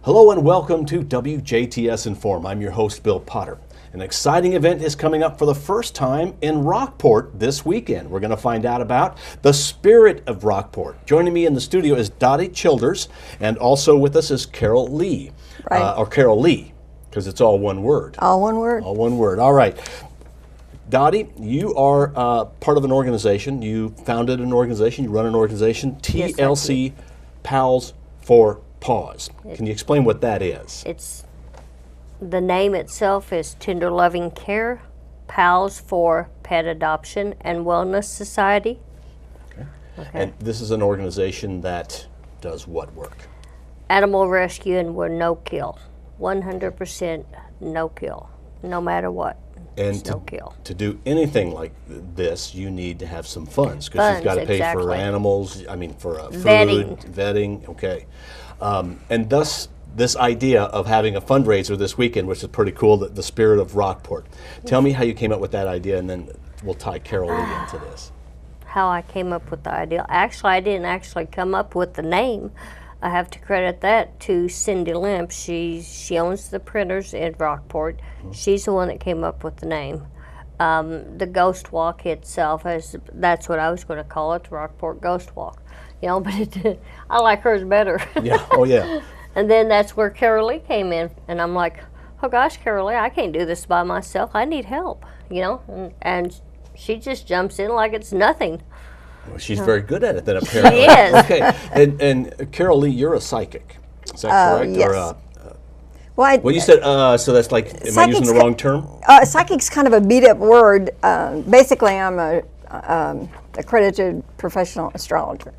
Hello and welcome to WJTS in.form. I'm your host, Bill Potter. An exciting event is coming up for the first time in Rockport this weekend. We're going to find out about the spirit of Rockport. Joining me in the studio is Dottie Childers, and also with us is Carrolee, or Carrolee, because it's all one word. All one word. All one word. All right. Dottie, you are part of an organization. You founded an organization. You run an organization, TLC Pals for Paws. Can you explain what that is? The name itself is Tender Loving Care, Pals for Pet Adoption and Wellness Society. Okay. And this is an organization that does what work? Animal rescue, and we're no kill. 100% no kill, no matter what. And no kill. To do anything like this, you need to have some funds, because you've got to pay for animals, for food, vetting, okay. And thus, this idea of having a fundraiser this weekend, which is pretty cool, the spirit of Rockport. Tell me how you came up with that idea, and then we'll tie Carrolee into this. How I came up with the idea? Actually, I didn't actually come up with the name. I have to credit that to Cindy Limp. She owns the printers in Rockport. Mm-hmm. She's the one that came up with the name. The Ghost Walk itself, that's what I was going to call it, the Rockport Ghost Walk. But I like hers better. Yeah, oh yeah. And then that's where Carrolee came in, and I'm like, oh gosh, Carrolee, I can't do this by myself. I need help, and she just jumps in like it's nothing. Well, she's very good at it then, apparently. She is. Okay, and Carrolee, you're a psychic. Is that correct? Yes. Well, you said, so that's like, am I using the wrong term? Psychic's kind of a beat-up word. Basically, I'm a accredited professional astrologer.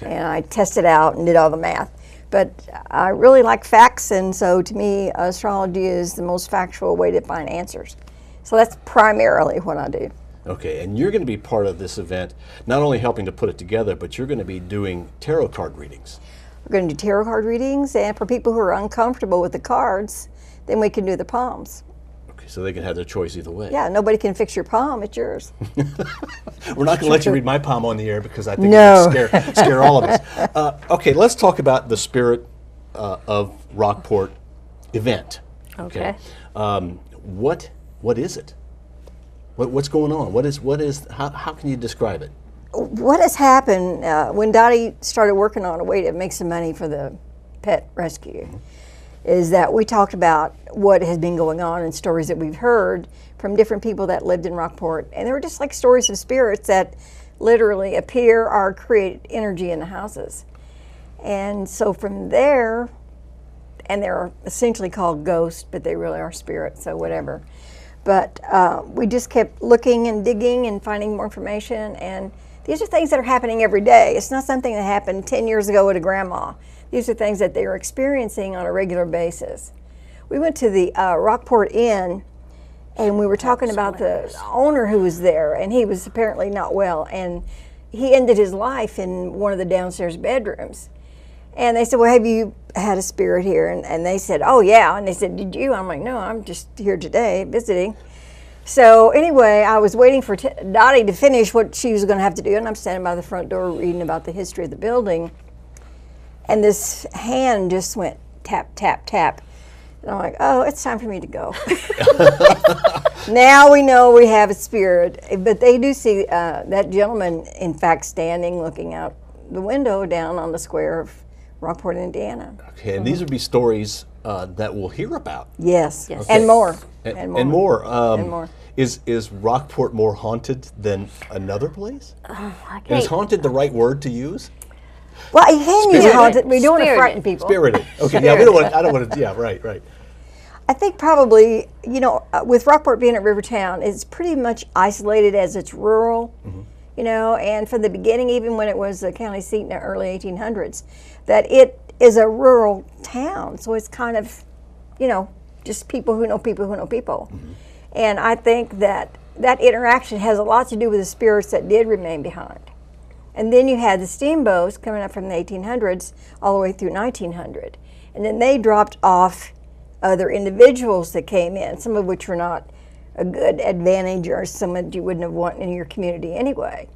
Okay. And I tested out and did all the math. But I really like facts, and so to me, astrology is the most factual way to find answers. So that's primarily what I do. Okay, and you're going to be part of this event, not only helping to put it together, but you're going to be doing tarot card readings. We're going to do tarot card readings, and for people who are uncomfortable with the cards, then we can do the palms. Okay, so they can have their choice either way. Yeah, nobody can fix your palm, it's yours. We're not going to let you read my palm on the air, because I think it would scare all of us. Okay, let's talk about the spirit of Rockport event. Okay. What is it? What's going on? How can you describe it? What has happened when Dottie started working on a way to make some money for the pet rescue is that we talked about what has been going on and stories that we've heard from different people that lived in Rockport. And they were just like stories of spirits that literally appear or create energy in the houses. And so from there, and they're essentially called ghosts, but they really are spirits, so whatever. But we just kept looking and digging and finding more information, and these are things that are happening every day. It's not something that happened 10 years ago with a grandma. These are things that they are experiencing on a regular basis. We went to the Rockport Inn, and we were talking about the owner who was there, and he was apparently not well, and he ended his life in one of the downstairs bedrooms. And they said, well, have you had a spirit here? And they said, oh, yeah. And they said, did you? I'm like, no, I'm just here today visiting. So anyway, I was waiting for Dottie to finish what she was going to have to do, and I'm standing by the front door reading about the history of the building. And this hand just went tap, tap, tap. And I'm like, oh, it's time for me to go. Now we know we have a spirit. But they do see that gentleman, in fact, standing, looking out the window down on the square of Rockport, Indiana. Okay, and these would be stories that we'll hear about. Yes, Okay. and more. And more. Is Rockport more haunted than another place? Is haunted the right word to use? Well, you can use haunted. We don't want to frighten people. Spirited. Okay, yeah, I don't want to, yeah, right. I think probably, with Rockport being a river town, it's pretty much isolated as it's rural, and from the beginning, even when it was the county seat in the early 1800s, that it is a rural town. So it's kind of, just people who know people who know people. Mm-hmm. And I think that interaction has a lot to do with the spirits that did remain behind. And then you had the steamboats coming up from the 1800s all the way through 1900. And then they dropped off other individuals that came in, some of which were not a good advantage or some that you wouldn't have wanted in your community anyway.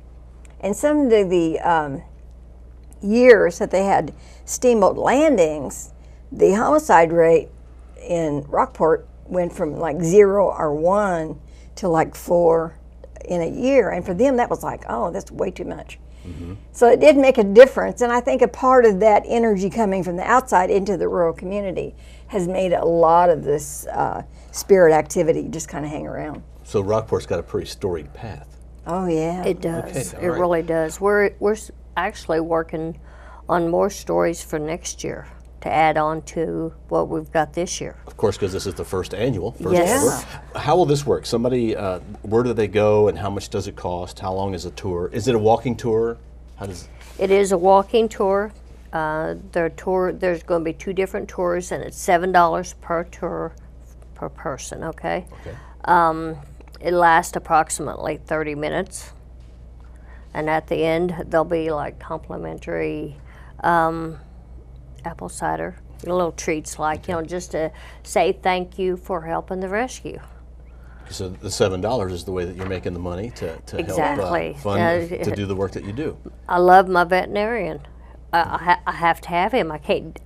And some of the years that they had steamboat landings, the homicide rate in Rockport went from like 0 or 1 to like 4 in a year. And for them, that was like, oh, that's way too much. So it did make a difference. And I think a part of that energy coming from the outside into the rural community has made a lot of this spirit activity just kind of hang around. So Rockport's got a pretty storied path. Oh, yeah. It does. Okay, It all right. really does. We're actually working on more stories for next year to add on to what we've got this year. Of course, because this is the first annual, first Yes. ever. How will this work? Somebody, where do they go, and how much does it cost? How long is a tour? Is it a walking tour? How does? It is a walking tour. There's going to be 2 different tours, and it's $7 per tour per person. Okay. Okay. It lasts approximately 30 minutes, and at the end there'll be like complimentary apple cider, little treats, like, you know, just to say thank you for helping the rescue. So the $7 is the way that you're making the money to Exactly. help fund to do the work that you do. I love my veterinarian. I have to have him. I can't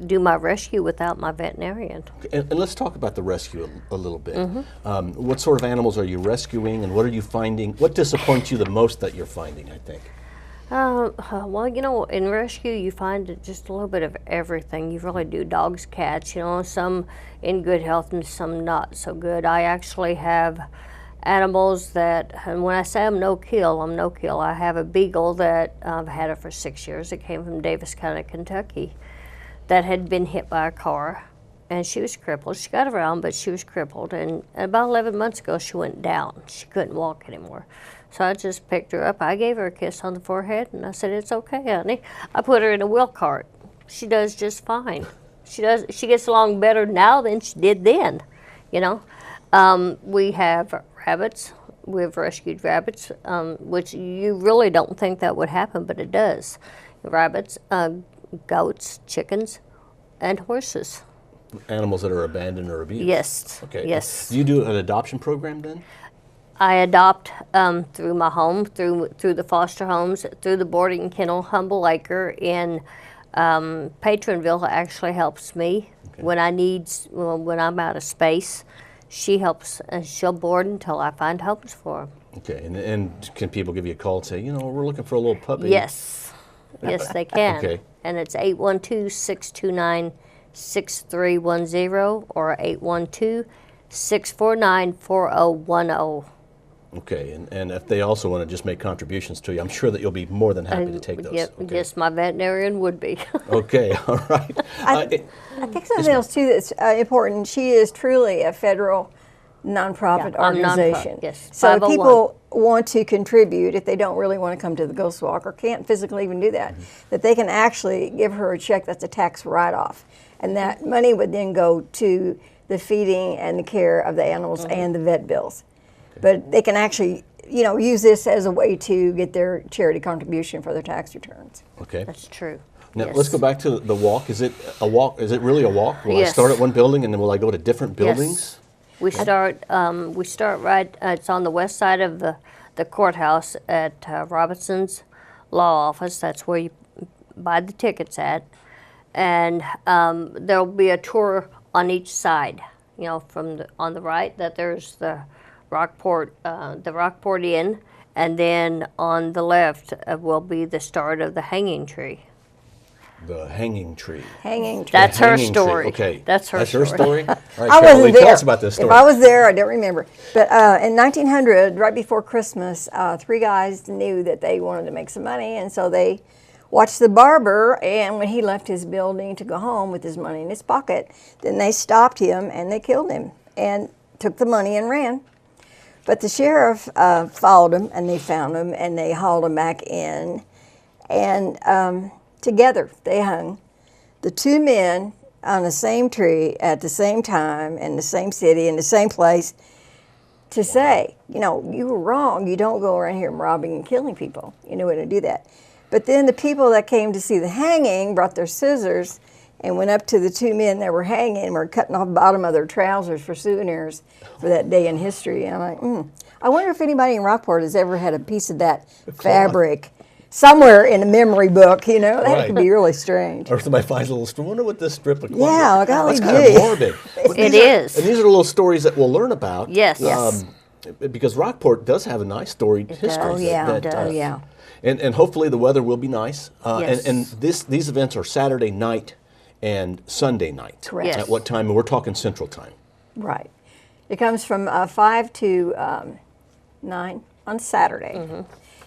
do my rescue without my veterinarian. And let's talk about the rescue a little bit. What sort of animals are you rescuing, and what are you finding? What disappoints you the most that you're finding, I think? Well, you know, in rescue you find just a little bit of everything. You really do. Dogs, cats, you know, some in good health and some not so good. I actually have animals that, and when I say I'm no kill, I'm no kill. I have a beagle that I've had her for 6 years. It came from Davis County, Kentucky, that had been hit by a car, and she was crippled. She got around, but she was crippled. And about 11 months ago, she went down. She couldn't walk anymore. So I just picked her up. I gave her a kiss on the forehead, and I said, "It's okay, honey." I put her in a wheel cart. She does just fine. She gets along better now than she did then, you know. We have rabbits. We've rescued rabbits, which you really don't think that would happen, but it does. Rabbits, goats, chickens, and horses. Animals that are abandoned or abused? Yes. Okay. Yes. Do you do an adoption program then? I adopt through my home, through the foster homes, through the boarding kennel. Humble Acre in Patronville actually helps me when when I'm out of space. She helps. She'll board until I find homes for them. Okay. And can people give you a call and say, you know, we're looking for a little puppy? Yes. Yes, they can. Okay. And it's 812-629-6310 or 812-649-4010. Okay, and if they also want to just make contributions to you, I'm sure that you'll be more than happy to take those. Yep, Okay. yes, my veterinarian would be. Okay, all right. I think something else too that's important. She is truly a federal nonprofit Yeah, I'm organization. nonprofit, yes, So if 501. people want to contribute, if they don't really want to come to the Ghost Walk or can't physically even do that, that they can actually give her a check that's a tax write-off, and that money would then go to the feeding and the care of the animals and the vet bills. But they can actually, you know, use this as a way to get their charity contribution for their tax returns. Okay. That's true. Now Yes. let's go back to the walk. Is it a walk? Is it really a walk? Will I Yes. start at one building and then will I go to different buildings? Yes. We start right, it's on the west side of the courthouse at Robinson's Law Office. That's where you buy the tickets at. And there'll be a tour on each side. You know, on the right, that there's the Rockport Inn, and then on the left will be the start of the hanging tree. The hanging tree. Hanging tree. That's The her hanging tree. story. Okay. That's her story. story. All right, I Carrolee, wasn't there. tell us about this story. If I was there, I don't remember. But in 1900, right before Christmas, 3 guys knew that they wanted to make some money, and so they watched the barber, and when he left his building to go home with his money in his pocket, then they stopped him and they killed him and took the money and ran. But the sheriff followed him, and they found him, and they hauled him back in, and together they hung the 2 men on the same tree at the same time in the same city in the same place to say, you know, you were wrong. You don't go around here robbing and killing people. You know how to do that. But then the people that came to see the hanging brought their scissors and went up to the 2 men that were hanging and were cutting off the bottom of their trousers for souvenirs for that day in history. And I'm like, I wonder if anybody in Rockport has ever had a piece of that fabric somewhere in a memory book, you know. That Right. could be really strange. Or somebody finds a little story. I wonder what this strip of cloth Yeah, is. golly That's kind gee. of morbid. But It these is. And these are little stories that we'll learn about. Yes. Yes. Because Rockport does have a nice storied history. Oh, yeah, it does. yeah. And hopefully the weather will be nice. Yes. And these events are Saturday night and Sunday night. Correct. Yes. At what time? We're talking Central Time. Right. It comes from 5 to 9 on Saturday,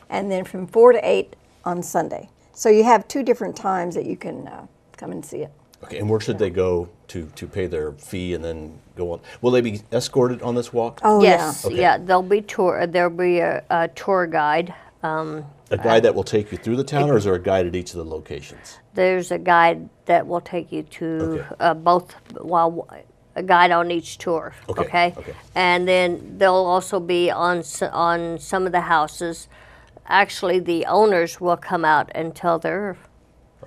and then from 4 to 8 on Sunday. So you have 2 different times that you can come and see it. Okay, and where should they go to pay their fee and then go on? Will they be escorted on this walk? Oh, Yes, Okay. yeah. There'll be a tour guide. A guide that will take you through the town, or is there a guide at each of the locations? There's a guide that will take you to Okay. both. Well, a guide on each tour. Okay, okay. And then they'll also be on some of the houses. Actually, the owners will come out and tell their.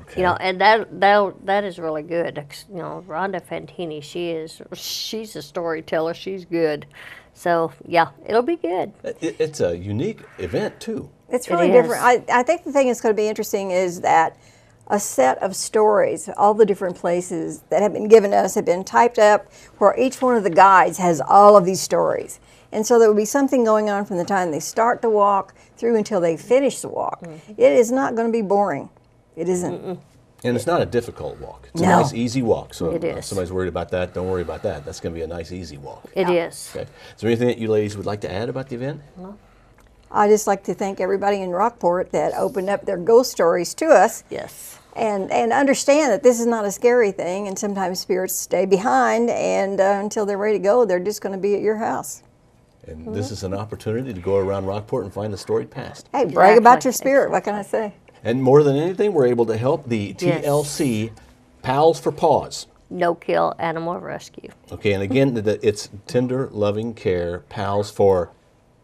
Okay. You know, and that is really good. You know, Rhonda Fantini, she's a storyteller. She's good. So yeah, it'll be good. It's a unique event too. It's It really is. different. I think the thing that's going to be interesting is that a set of stories, all the different places that have been given us have been typed up where each one of the guides has all of these stories. And so there will be something going on from the time they start the walk through until they finish the walk. It is not going to be boring. It isn't. And it's not a difficult walk. It's a No. nice, easy walk. So It if is. somebody's worried about that, don't worry about that. That's going to be a nice, easy walk. It is. Okay. Is there anything that you ladies would like to add about the event? I just like to thank everybody in Rockport that opened up their ghost stories to us. Yes. And understand that this is not a scary thing, and sometimes spirits stay behind, and until they're ready to go, they're just going to be at your house. And this is an opportunity to go around Rockport and find a storied past. Hey, brag about Exactly. your spirit. What can I say? And more than anything, we're able to help the Yes. TLC Pals for Paws. No kill animal rescue. Okay, and again, it's Tender Loving Care Pals for.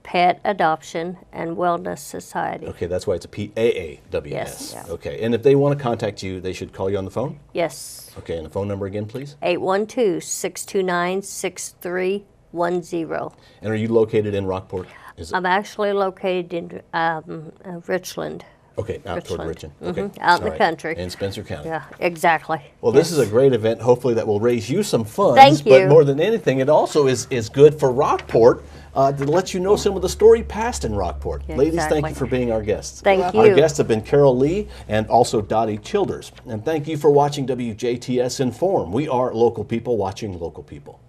Pet Adoption and Wellness Society. Okay, that's why it's a PAAWS. Yes. Yeah. Okay, and if they want to contact you, they should call you on the phone? Yes. Okay, and the phone number again, please? 812-629-6310. And are you located in Rockport? Is it? I'm actually located in Richland. Okay, out toward Richland. Richmond. Okay. Out in All the country. In Spencer County. Yeah, exactly. Well, this is a great event, hopefully that will raise you some funds. Thank But you. more than anything, it also is good for Rockport to let you know some of the story past in Rockport. Yeah, Ladies, thank exactly. you for being our guests. Thank Our you. guests have been Carrolee and also Dottie Childers. And thank you for watching WJTS in.form. We are local people watching local people.